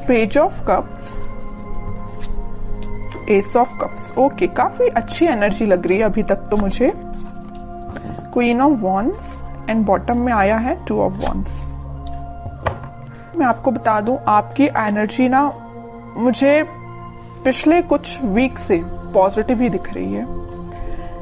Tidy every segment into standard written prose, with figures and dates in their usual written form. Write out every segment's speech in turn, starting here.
Page of cups, S of cups. Okay, काफी अच्छी energy लग रही है अभी तक तो मुझे। Queen of wands and bottom में आया है 2 ऑफ वॉन्ड्स। मैं आपको बता दूं, आपकी एनर्जी ना मुझे पिछले कुछ वीक से पॉजिटिव ही दिख रही है।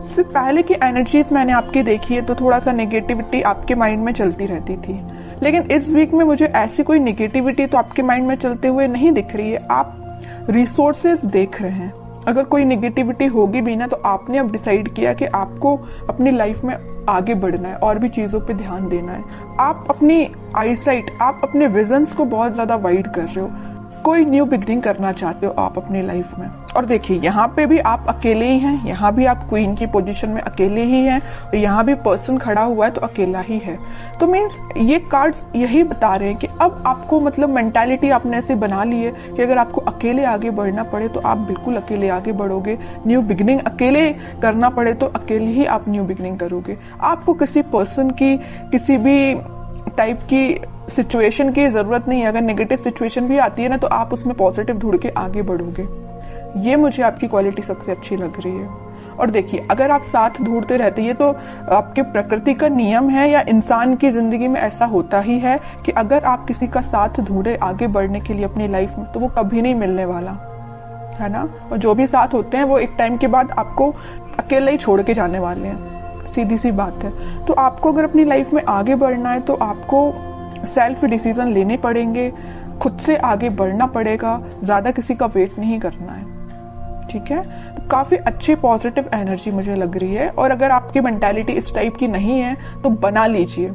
इससे पहले की एनर्जीज मैंने आपकी देखी है तो थोड़ा सा नेगेटिविटी आपके माइंड में चलती रहती थी, लेकिन इस वीक में मुझे ऐसी कोई नेगेटिविटी तो आपके माइंड में चलते हुए नहीं दिख रही है। आप रिसोर्सेज देख रहे हैं। अगर कोई नेगेटिविटी होगी भी ना तो आपने अब डिसाइड किया कि आपको अपनी लाइफ में आगे बढ़ना है और भी चीजों पे ध्यान देना है। आप अपनी आईसाइट, आप अपने विजन्स को बहुत ज्यादा वाइड कर रहे हो। कोई न्यू बिगनिंग करना चाहते हो आप अपनी लाइफ में। और देखिए, यहाँ पे भी आप अकेले ही हैं, यहाँ भी आप क्वीन की पोजीशन में अकेले ही हैं, और यहाँ भी पर्सन खड़ा हुआ है तो अकेला ही है। तो मीन्स ये कार्ड्स यही बता रहे हैं कि अब आपको मतलब मेंटालिटी आपने ऐसे बना ली है कि अगर आपको अकेले आगे बढ़ना पड़े तो आप बिल्कुल अकेले आगे बढ़ोगे। न्यू बिगनिंग अकेले करना पड़े तो अकेले ही आप न्यू बिगनिंग करोगे। आपको किसी पर्सन की, किसी भी टाइप की सिचुएशन की जरूरत नहीं है। अगर नेगेटिव सिचुएशन भी आती है ना तो आप उसमें पॉजिटिव ढूंढ के आगे बढ़ोगे। ये मुझे आपकी क्वालिटी सबसे अच्छी लग रही है। और देखिए, अगर आप साथ ढूंढते रहते, ये तो आपके प्रकृति का नियम है या इंसान की जिंदगी में ऐसा होता ही है कि अगर आप किसी का साथ ढूंढे आगे बढ़ने के लिए अपनी लाइफ में तो वो कभी नहीं मिलने वाला, है ना। और जो भी साथ होते हैं वो एक टाइम के बाद आपको अकेले ही छोड़ के जाने वाले हैं, सीधी सी बात है। तो आपको अगर अपनी लाइफ में आगे बढ़ना है तो आपको सेल्फ डिसीजन लेने पड़ेंगे, खुद से आगे बढ़ना पड़ेगा, ज्यादा किसी का वेट नहीं करना है, ठीक है। तो काफी अच्छी पॉजिटिव एनर्जी मुझे लग रही है। और अगर आपकी मेंटालिटी इस टाइप की नहीं है तो बना लीजिए,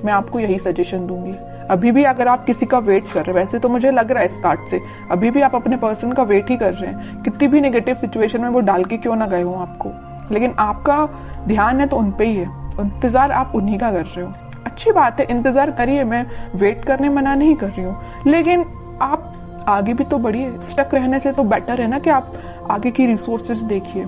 मैं आपको यही सजेशन दूंगी। अभी भी अगर आप किसी का वेट कर रहे हैं, वैसे तो मुझे लग रहा है इस कार्ड से अभी भी आप अपने पर्सन का वेट ही कर रहे हैं, कितनी भी नेगेटिव सिचुएशन में वो डाल के क्यों ना गए हो आपको, लेकिन आपका ध्यान है तो उन पे ही है, इंतजार आप उन्हीं का कर रहे हो। अच्छी बात है, इंतजार करिए, मैं वेट करने मना नहीं कर रही हूँ, लेकिन आप आगे भी तो बढ़िए। स्टक रहने से तो बेटर है ना कि आप आगे की रिसोर्सेज देखिए।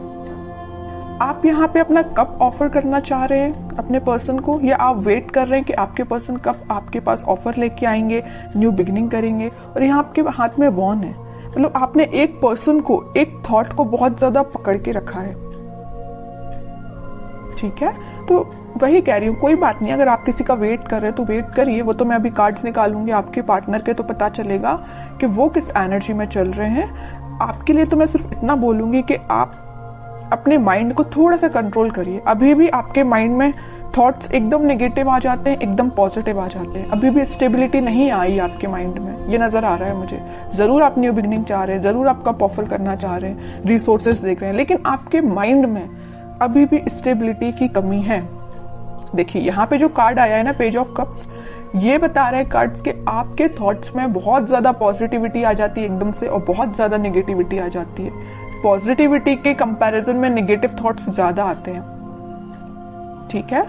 आप यहाँ पे अपना कब ऑफर करना चाह रहे हैं अपने पर्सन को, या आप वेट कर रहे हैं कि आपके पर्सन कब आपके पास ऑफर लेके आएंगे, न्यू बिगिनिंग करेंगे। और यहाँ आपके हाथ में वॉन है, मतलब आपने एक पर्सन को, एक थॉट को बहुत ज्यादा पकड़ के रखा है, ठीक है। तो वही कह रही हूँ, कोई बात नहीं, अगर आप किसी का वेट कर रहे हैं तो वेट करिए। वो तो मैं अभी कार्ड्स निकालूंगी आपके पार्टनर के, तो पता चलेगा कि वो किस एनर्जी में चल रहे हैं। आपके लिए तो मैं सिर्फ इतना बोलूंगी कि आप अपने माइंड को थोड़ा सा कंट्रोल करिए। अभी भी आपके माइंड में थॉट्स एकदम नेगेटिव आ जाते हैं, एकदम पॉजिटिव आ जाते हैं। अभी भी स्टेबिलिटी नहीं आई आपके माइंड में, ये नजर आ रहा है मुझे। जरूर आप न्यू बिगिनिंग चाह रहे हैं, जरूर आप कप ऑफर करना चाह रहे हैं, रिसोर्सेज देख रहे हैं, लेकिन आपके माइंड में अभी भी स्टेबिलिटी की कमी है। देखिए, यहाँ पे जो कार्ड आया है ना, पेज ऑफ कप्स, ये बता रहे हैं कार्ड्स के आपके थॉट्स में बहुत ज्यादा पॉजिटिविटी आ जाती है एकदम से, और बहुत ज्यादा नेगेटिविटी आ जाती है। पॉजिटिविटी के कंपैरिजन में नेगेटिव थॉट्स ज्यादा आते हैं, ठीक है।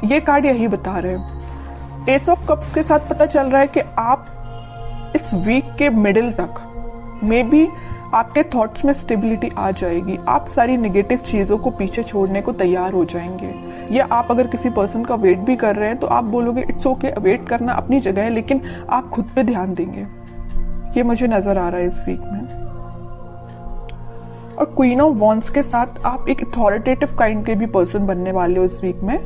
ये कार्ड यही बता रहे हैं। एस ऑफ कप्स के साथ पता चल रहा है कि आप इस वीक के मिडिल तक मे बी आपके थॉट्स में स्टेबिलिटी आ जाएगी। आप सारी नेगेटिव चीजों को पीछे छोड़ने को तैयार हो जाएंगे। या आप अगर किसी पर्सन का वेट भी कर रहे हैं तो आप बोलोगे इट्स ओके, वेट करना अपनी जगह है, लेकिन आप खुद पे ध्यान देंगे। ये मुझे नजर आ रहा है इस वीक में। और क्वीन ऑफ वॉन्ड्स के साथ आप एक अथॉरिटेटिव काइंड के भी पर्सन बनने वाले हो इस वीक में।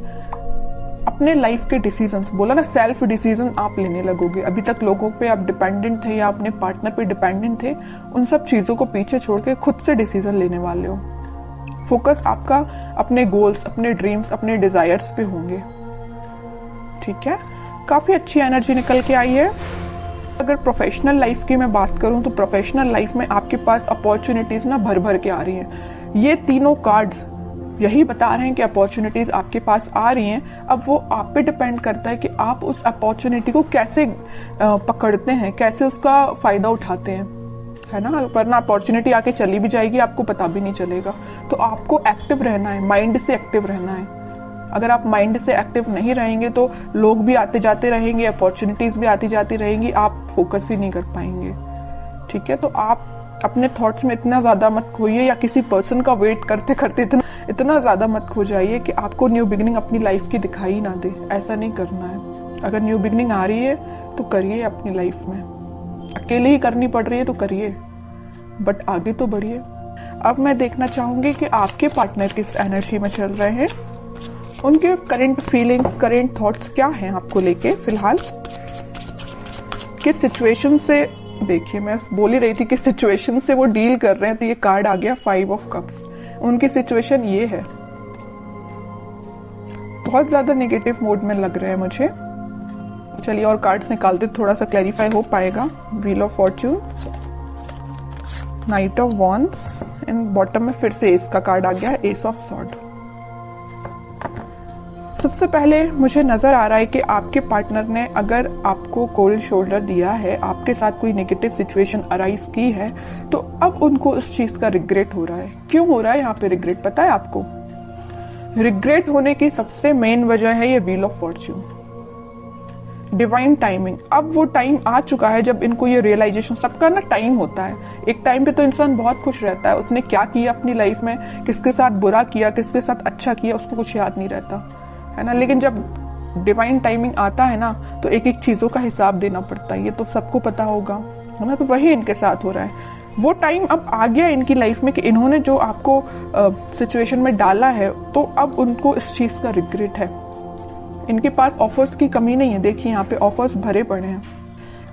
अपने लाइफ के डिसीजंस, बोला ना, सेल्फ डिसीजन आप लेने लगोगे। अभी तक लोगों पे आप डिपेंडेंट थे या अपने पार्टनर पे डिपेंडेंट थे, उन सब चीजों को पीछे छोड़ के खुद से डिसीजन लेने वाले हो। फोकस आपका अपने गोल्स, अपने ड्रीम्स, अपने डिजायर्स पे होंगे, ठीक है। काफी अच्छी एनर्जी निकल के आई है। अगर प्रोफेशनल लाइफ की मैं बात करूं तो प्रोफेशनल लाइफ में आपके पास अपॉर्चुनिटीज ना भर भर के आ रही हैं। ये तीनों कार्ड्स यही बता रहे हैं कि अपॉर्चुनिटीज आपके पास आ रही हैं। अब वो आप पे डिपेंड करता है कि आप उस अपॉर्चुनिटी को कैसे पकड़ते हैं, कैसे उसका फायदा उठाते हैं, है ना। वरना अपॉर्चुनिटी आके चली भी जाएगी, आपको पता भी नहीं चलेगा। तो आपको एक्टिव रहना है, माइंड से एक्टिव रहना है। अगर आप माइंड से एक्टिव नहीं रहेंगे तो लोग भी आते जाते रहेंगे, अपॉर्चुनिटीज भी आती जाती रहेंगी, आप फोकस ही नहीं कर पाएंगे, ठीक है। तो आप अपने थॉट्स में इतना ज्यादा मत खोइए, या किसी पर्सन का वेट करते करते इतना ज्यादा मत खो जाइए कि आपको न्यू बिगिनिंग अपनी लाइफ की दिखाई ना दे। ऐसा नहीं करना है। अगर न्यू बिगिनिंग आ रही है तो करिए अपनी लाइफ में, अकेले ही करनी पड़ रही है तो करिए, बट आगे तो बढ़िए। अब मैं देखना चाहूंगी कि आपके पार्टनर किस एनर्जी में चल रहे हैं, उनके करंट फीलिंग्स, करंट थॉट्स क्या हैं आपको लेके फिलहाल, किस सिचुएशन से, देखिए मैं बोल ही रही थी किस सिचुएशन से वो डील कर रहे हैं, तो ये कार्ड आ गया 5 ऑफ कप्स। उनकी सिचुएशन ये है, बहुत ज्यादा नेगेटिव मोड में लग रहे हैं मुझे। चलिए और कार्ड्स निकालते, थोड़ा सा क्लैरिफाई हो पाएगा। Wheel of Fortune, night of wands and bottom में फिर से एस का कार्ड आ गया, एस ऑफ सॉर्ड। सबसे पहले मुझे नजर आ रहा है कि आपके पार्टनर ने अगर आपको कोल्ड शोल्डर दिया है, आपके साथ कोई नेगेटिव सिचुएशन अराइज की है, तो अब उनको उस चीज का रिग्रेट हो रहा है। क्यों हो रहा है यहाँ पे रिग्रेट, पता है आपको? रिग्रेट होने की सबसे मेन वजह है ये wheel of Fortune, divine timing. अब वो टाइम आ चुका है जब इनको ये रियलाइजेशन, सबका ना टाइम होता है। एक टाइम पे तो इंसान बहुत खुश रहता है, उसने क्या किया अपनी लाइफ में, किसके साथ बुरा किया, किसके साथ अच्छा किया, उसको कुछ याद नहीं रहता है ना। लेकिन जब डिवाइन टाइमिंग आता है ना, तो एक एक चीजों का हिसाब देना पड़ता है, ये तो सबको पता होगा है ना। तो वही इनके साथ हो रहा है। वो टाइम अब आ गया इनकी लाइफ में कि इन्होंने जो आपको सिचुएशन में डाला है, तो अब उनको इस चीज का रिग्रेट है। इनके पास ऑफर्स की कमी नहीं है, देखिए यहाँ पे ऑफर्स भरे पड़े हैं।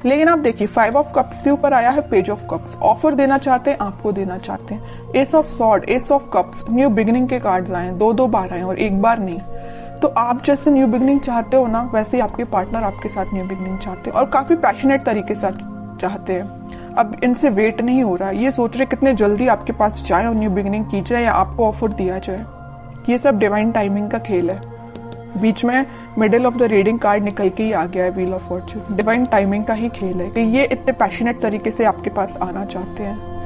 लेकिन आप देखिए 5 ऑफ कप्स के ऊपर आया है पेज ऑफ कप्स। ऑफर देना चाहते हैं, आपको देना चाहते हैं। S of sword, S of cups, new beginning के कार्ड्स आए, 2 बार आए और एक बार नहीं। तो आप जैसे न्यू बिगिनिंग चाहते हो ना, वैसे ही आपके पार्टनर आपके साथ न्यू बिगिनिंग चाहते हैं और काफी पैशनेट तरीके से चाहते हैं। अब इनसे वेट नहीं हो रहा, ये सोच रहे कितने जल्दी आपके पास जाए और न्यू बिगिनिंग की जाए या आपको ऑफर दिया जाए। ये सब डिवाइन टाइमिंग का खेल है। बीच में middle of the reading card निकल के ही आ गया है wheel of Fortune. Divine timing का ही खेल है कि ये इतने पैशनेट तरीके से आपके पास आना चाहते हैं।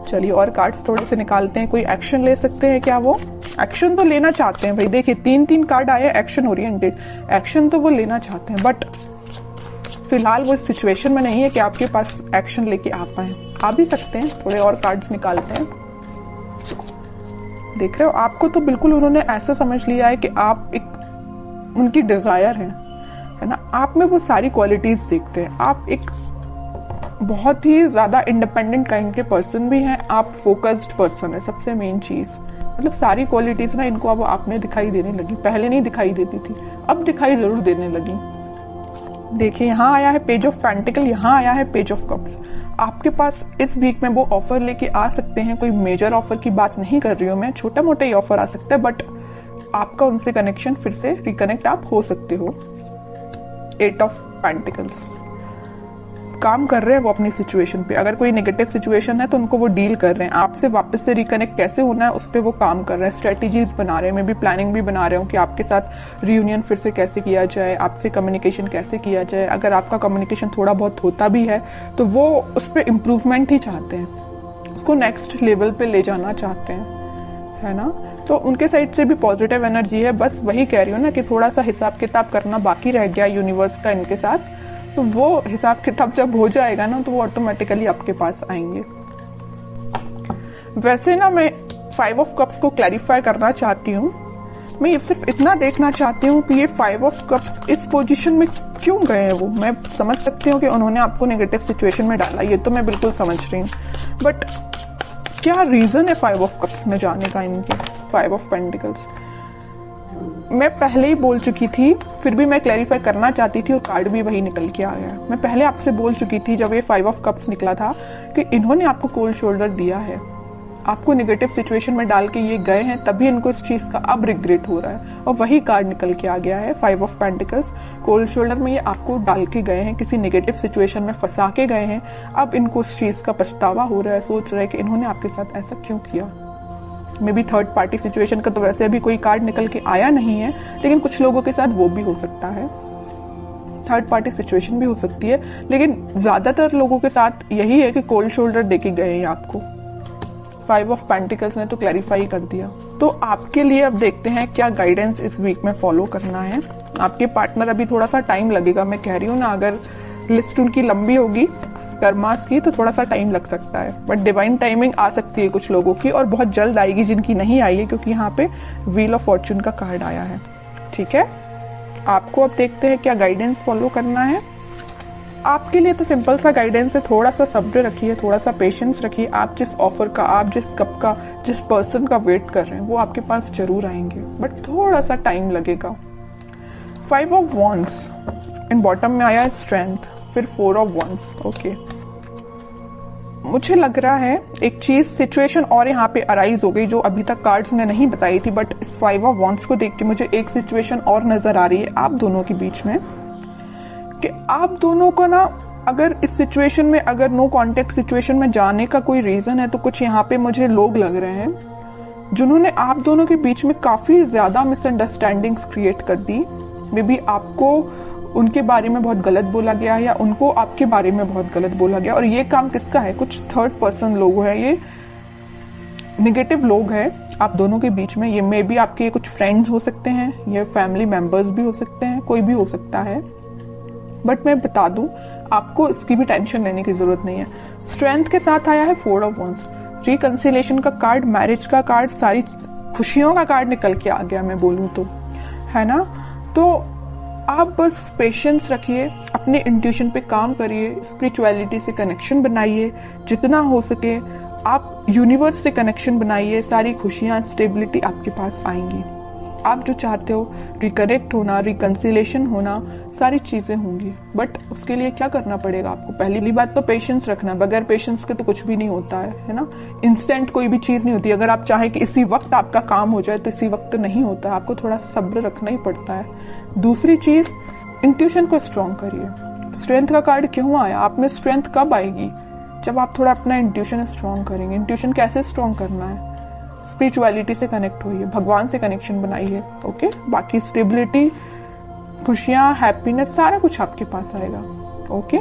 चलिए और कार्ड्स थोड़े से निकालते हैं। कोई एक्शन ले सकते हैं क्या? वो एक्शन तो लेना चाहते हैं भाई। देखिए 3 कार्ड आए एक्शन ओरिएंटेड, एक्शन तो वो लेना चाहते हैं, बट फिलहाल वो सिचुएशन में नहीं है कि आपके पास एक्शन लेके आ पाए। आ भी सकते हैं। थोड़े और कार्ड्स निकालते हैं। देख रहे हो, आपको तो बिल्कुल उन्होंने ऐसा समझ लिया है कि आप एक उनकी डिजायर है ना। आप में वो सारी क्वालिटीज देखते हैं। आप एक बहुत ही ज्यादा इंडिपेंडेंट काइंड के पर्सन भी हैं, आप फोकस्ड पर्सन है, सबसे मेन चीज। मतलब सारी क्वालिटीज ना इनको अब आप में दिखाई देने लगी, पहले नहीं दिखाई देती थी, अब दिखाई जरूर देने लगी। देखिए यहाँ आया है पेज ऑफ पेंटिकल, यहाँ आया है पेज ऑफ कप्स। आपके पास इस वीक में वो ऑफर लेके आ सकते हैं। कोई मेजर ऑफर की बात नहीं कर रही हूँ मैं, छोटा मोटा ही ऑफर आ सकता है, बट आपका उनसे कनेक्शन फिर से रिकनेक्ट आप हो सकते हो। 8 ऑफ पेंटिकल्स, काम कर रहे हैं वो अपनी सिचुएशन पे। अगर कोई नेगेटिव सिचुएशन है तो उनको वो डील कर रहे हैं। आपसे वापस से रिकनेक्ट कैसे होना है उस पर वो काम कर रहे हैं, स्ट्रेटेजीज बना रहे हैं। मैं भी प्लानिंग भी बना रहे हूँ कि आपके साथ रियूनियन फिर से कैसे किया जाए, आपसे कम्युनिकेशन कैसे किया जाए। अगर आपका कम्युनिकेशन थोड़ा बहुत होता भी है तो वो उस पर इम्प्रूवमेंट ही चाहते हैं, उसको नेक्स्ट लेवल पे ले जाना चाहते हैं, है ना। तो उनके साइड से भी पॉजिटिव एनर्जी है। बस वही कह रही हूँ ना कि थोड़ा सा हिसाब किताब करना बाकी रह गया यूनिवर्स का इनके साथ। तो वो हिसाब किताब जब हो जाएगा ना तो वो ऑटोमेटिकली आपके पास आएंगे। वैसे ना मैं 5 ऑफ कप्स को क्लैरिफाई करना चाहती हूँ। मैं ये सिर्फ इतना देखना चाहती हूँ कि ये 5 ऑफ कप्स इस पोजीशन में क्यों गए हैं। वो मैं समझ सकती हूँ कि उन्होंने आपको नेगेटिव सिचुएशन में डाला, ये तो मैं बिल्कुल समझ रही हूँ, बट क्या रीजन है 5 ऑफ कप्स में जाने का इनके? 5 ऑफ पेंटिकल्स मैं पहले ही बोल चुकी थी, फिर भी मैं क्लैरिफाई करना चाहती थी और कार्ड भी वही निकल के आ गया। मैं पहले आपसे बोल चुकी थी जब ये 5 ऑफ कप्स निकला था कि इन्होंने आपको कोल्ड शोल्डर दिया है, आपको नेगेटिव सिचुएशन में डाल के ये गए हैं, तभी इनको इस चीज का अब रिग्रेट हो रहा है। और वही कार्ड निकल के आ गया है 5 ऑफ पेंटिकल्स। कोल्ड शोल्डर में ये आपको डाल के गए हैं, किसी नेगेटिव सिचुएशन में फंसा के गए हैं। अब इनको उस चीज का पछतावा हो रहा है, सोच रहे हैं कि इन्होंने आपके साथ ऐसा क्यों किया। May be third party situation का तो वैसे अभी कोई कार्ड निकल के आया नहीं है, लेकिन कुछ लोगों के साथ वो भी हो सकता है, थर्ड पार्टी सिचुएशन भी हो सकती है। लेकिन ज्यादातर लोगों के साथ यही है कि कोल्ड शोल्डर देके गए हैं आपको। 5 ऑफ पेंटिकल्स ने तो क्लैरिफाई कर दिया। तो आपके लिए अब देखते हैं क्या गाइडेंस इस वीक में फॉलो करना है। आपके पार्टनर अभी थोड़ा सा टाइम लगेगा, मैं कह रही हूँ ना, अगर लिस्ट उनकी लंबी होगी कर्मास की तो थोड़ा सा टाइम लग सकता है, बट डिवाइन टाइमिंग आ सकती है कुछ लोगों की और बहुत जल्द आएगी जिनकी नहीं आई है, क्योंकि यहाँ पे व्हील ऑफ फॉर्च्यून का कार्ड आया है। ठीक है, आपको अब देखते हैं क्या गाइडेंस फॉलो करना है। आपके लिए तो सिंपल सा गाइडेंस है, थोड़ा सा सब्र रखिए, थोड़ा सा पेशेंस रखिए। आप जिस ऑफर का, आप जिस कप का, जिस पर्सन का वेट कर रहे हैं वो आपके पास जरूर आएंगे, बट थोड़ा सा टाइम लगेगा। 5 ऑफ वॉन्ड्स एंड बॉटम में आया है स्ट्रेंथ, फिर 4 ऑफ वॉन्ड्स। ओके, मुझे लग रहा है एक चीज, सिचुएशन और यहाँ पे अराइज हो गई जो अभी तक कार्ड्स ने नहीं बताई थी, बट इस 5 ऑफ वॉन्ड्स को देख के मुझे एक सिचुएशन और नजर आ रही है आप दोनों के बीच में, कि आप दोनों को ना, अगर इस सिचुएशन में, अगर नो कॉन्टेक्ट सिचुएशन में जाने का कोई रीजन है तो कुछ यहाँ पे मुझे लोग लग रहे हैं जिन्होंने आप दोनों के बीच में काफी ज्यादा मिसअंडरस्टैंडिंग्स क्रिएट कर दी। मे बी आपको उनके बारे में बहुत गलत बोला गया है या उनको आपके बारे में बहुत गलत बोला गया, और ये काम किसका है? कुछ थर्ड पर्सन लोग हैं, ये निगेटिव लोग हैं आप दोनों के बीच में। ये मे बी आपके कुछ फ्रेंड्स हो सकते हैं, ये फैमिली मेंबर्स भी हो सकते हैं, कोई भी हो सकता है, बट मैं बता दूं आपको इसकी भी टेंशन लेने की जरूरत नहीं है। स्ट्रेंथ के साथ आया है 4 ऑफ वॉन्ड्स, रिकंसिलेशन का कार्ड, मैरिज का कार्ड, सारी खुशियों का कार्ड निकल के आ गया मैं बोलूं तो, है ना। तो आप बस पेशेंस रखिए, अपने इंट्यूशन पे काम करिए, स्पिरिचुअलिटी से कनेक्शन बनाइए जितना हो सके, आप यूनिवर्स से कनेक्शन बनाइए, सारी खुशियां, स्टेबिलिटी आपके पास आएंगी। आप जो चाहते हो, रिकनेक्ट होना, रिकंसिलेशन होना, सारी चीजें होंगी, बट उसके लिए क्या करना पड़ेगा आपको? पहली बात तो पेशेंस रखना, बगैर पेशेंस के तो कुछ भी नहीं होता है ना। इंस्टेंट कोई भी चीज नहीं होती, अगर आप चाहें कि इसी वक्त आपका काम हो जाए तो इसी वक्त नहीं होता, आपको थोड़ा सा सब्र रखना ही पड़ता है। दूसरी चीज, इंट्यूशन को स्ट्रॉन्ग करिए। स्ट्रेंथ का कार्ड क्यों आया? आप में स्ट्रेंथ कब आएगी? जब आप थोड़ा अपना इंट्यूशन स्ट्रॉन्ग करेंगे। इंट्यूशन कैसे स्ट्रॉन्ग करना है? स्पिरिचुअलिटी से कनेक्ट होइए, भगवान से कनेक्शन बनाइए। ओके, बाकी स्टेबिलिटी, खुशियां, हैप्पीनेस, सारा कुछ आपके पास आएगा। ओके।